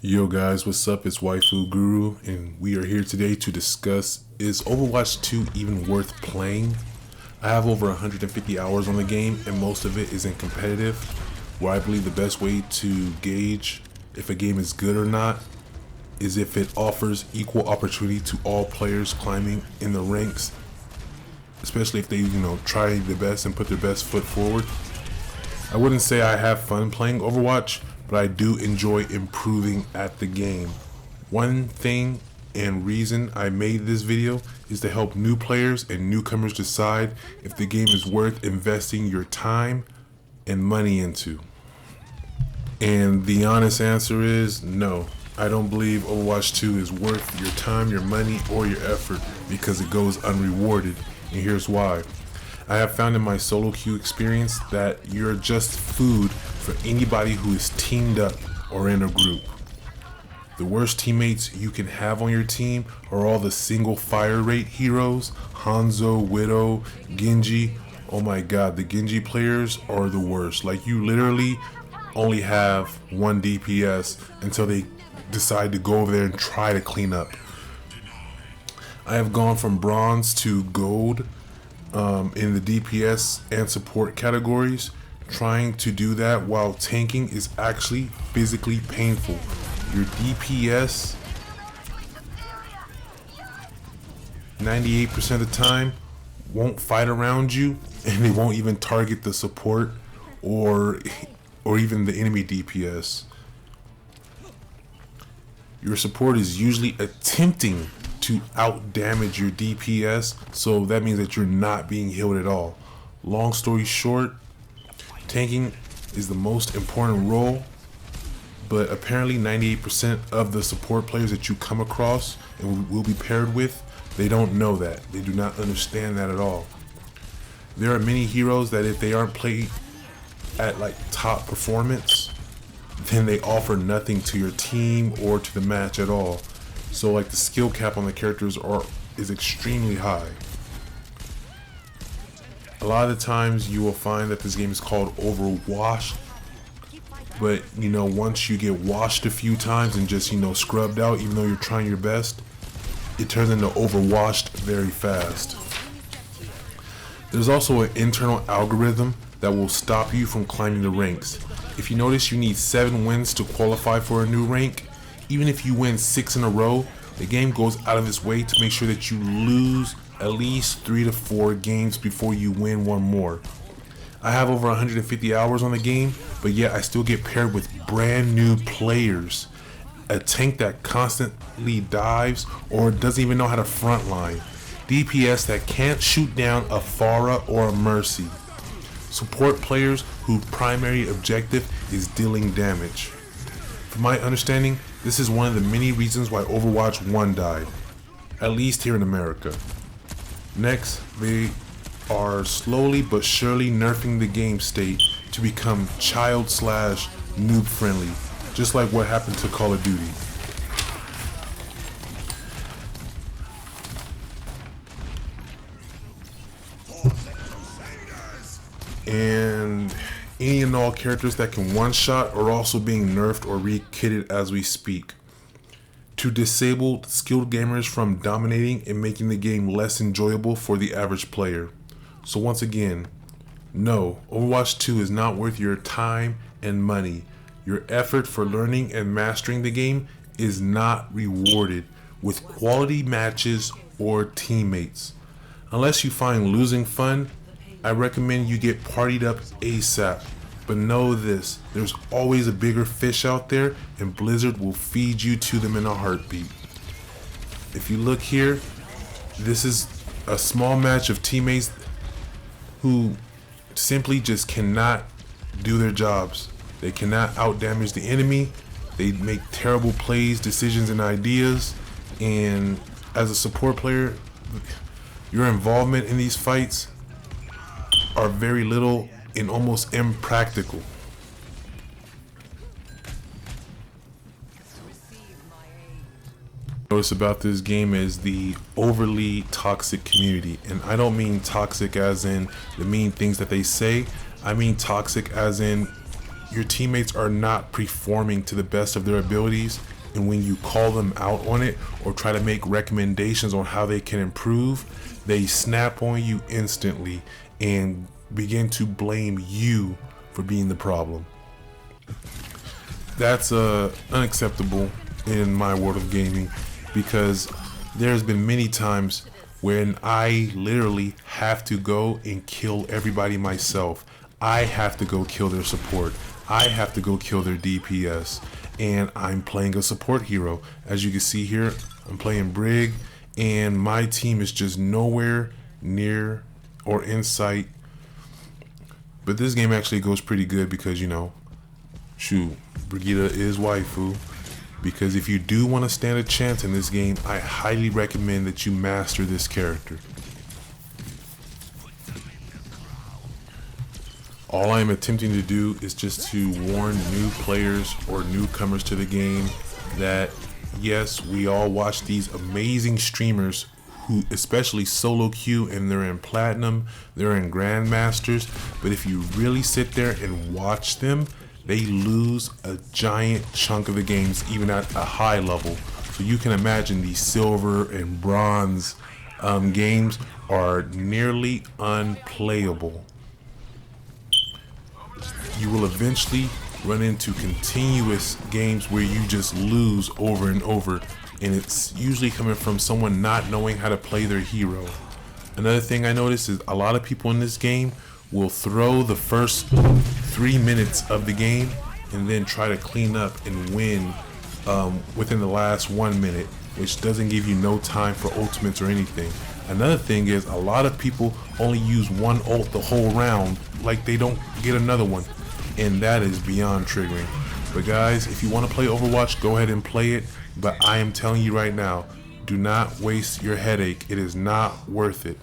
Yo guys, what's up? It's Waifu Guru, and we are here today to discuss, is Overwatch 2 even worth playing? I have over 150 hours on the game, and most of it is in competitive, where I believe the best way to gauge if a game is good or not is if it offers equal opportunity to all players climbing in the ranks, especially if they, try the best and put their best foot forward. I wouldn't say I have fun playing Overwatch, but I do enjoy improving at the game. One thing and reason I made this video is to help new players and newcomers decide if the game is worth investing your time and money into. And the honest answer is no. I don't believe Overwatch 2 is worth your time, your money, or your effort because it goes unrewarded, and here's why. I have found in my solo queue experience that you're just food for anybody who is teamed up or in a group. The worst teammates you can have on your team are all the single fire rate heroes, Hanzo, Widow, Genji. Oh my god, the Genji players are the worst. Like, you literally only have one DPS until they decide to go over there and try to clean up. I have gone from bronze to gold in the DPS and support categories. Trying to do that while tanking is actually physically painful. Your DPS 98% of the time won't fight around you, and they won't even target the support or even the enemy DPS. Your support is usually attempting to out damage your DPS, so that means that you're not being healed at all. Long story short, tanking is the most important role, but apparently 98% of the support players that you come across and will be paired with, they don't know that. They do not understand that at all. There are many heroes that if they aren't played at like top performance, then they offer nothing to your team or to the match at all. So like the skill cap on the characters is extremely high. A lot of the times you will find that this game is called Overwatch, but once you get washed a few times and just scrubbed out, even though you're trying your best, it turns into overwashed very fast. There's also an internal algorithm that will stop you from climbing the ranks. If you notice, you need 7 wins to qualify for a new rank. Even if you win 6 in a row, the game goes out of its way to make sure that you lose at least 3 to 4 games before you win one more. I have over 150 hours on the game, but yet I still get paired with brand new players. A tank that constantly dives or doesn't even know how to frontline. DPS that can't shoot down a Pharah or a Mercy. Support players whose primary objective is dealing damage. From my understanding, this is one of the many reasons why Overwatch 1 died, at least here in America. Next, they are slowly but surely nerfing the game state to become child/noob friendly, just like what happened to Call of Duty. And any and all characters that can one-shot are also being nerfed or re-kitted as we speak, to disable skilled gamers from dominating and making the game less enjoyable for the average player. So once again, no, Overwatch 2 is not worth your time and money. Your effort for learning and mastering the game is not rewarded with quality matches or teammates. Unless you find losing fun, I recommend you get partied up ASAP. But know this, there's always a bigger fish out there, and Blizzard will feed you to them in a heartbeat. If you look here, this is a small match of teammates who simply just cannot do their jobs. They cannot outdamage the enemy. They make terrible plays, decisions, and ideas. And as a support player, your involvement in these fights are very little and almost impractical. Notice about this game is the overly toxic community, and I don't mean toxic as in the mean things that they say. I mean toxic as in your teammates are not performing to the best of their abilities, and when you call them out on it or try to make recommendations on how they can improve, they snap on you instantly and begin to blame you for being the problem. That's unacceptable in my world of gaming, because there's been many times when I literally have to go and kill everybody myself. I have to go kill their support. I have to go kill their DPS. And I'm playing a support hero. As you can see here, I'm playing Brig, and my team is just nowhere near or in sight. But this game actually goes pretty good because, you know, shoot, Brigitte is waifu. Because if you do want to stand a chance in this game, I highly recommend that you master this character. All I'm attempting to do is just to warn new players or newcomers to the game that, yes, we all watch these amazing streamers who, especially solo queue, and they're in platinum, they're in grandmasters, but if you really sit there and watch them, they lose a giant chunk of the games, even at a high level. So you can imagine these silver and bronze games are nearly unplayable. You will eventually run into continuous games where you just lose over and over, and it's usually coming from someone not knowing how to play their hero. Another thing I noticed is a lot of people in this game will throw the first 3 minutes of the game and then try to clean up and win within the last 1 minute, which doesn't give you no time for ultimates or anything. Another thing is a lot of people only use one ult the whole round, like they don't get another one, and that is beyond triggering. But guys, if you want to play Overwatch, go ahead and play it, but I am telling you right now, do not waste your headache. It is not worth it.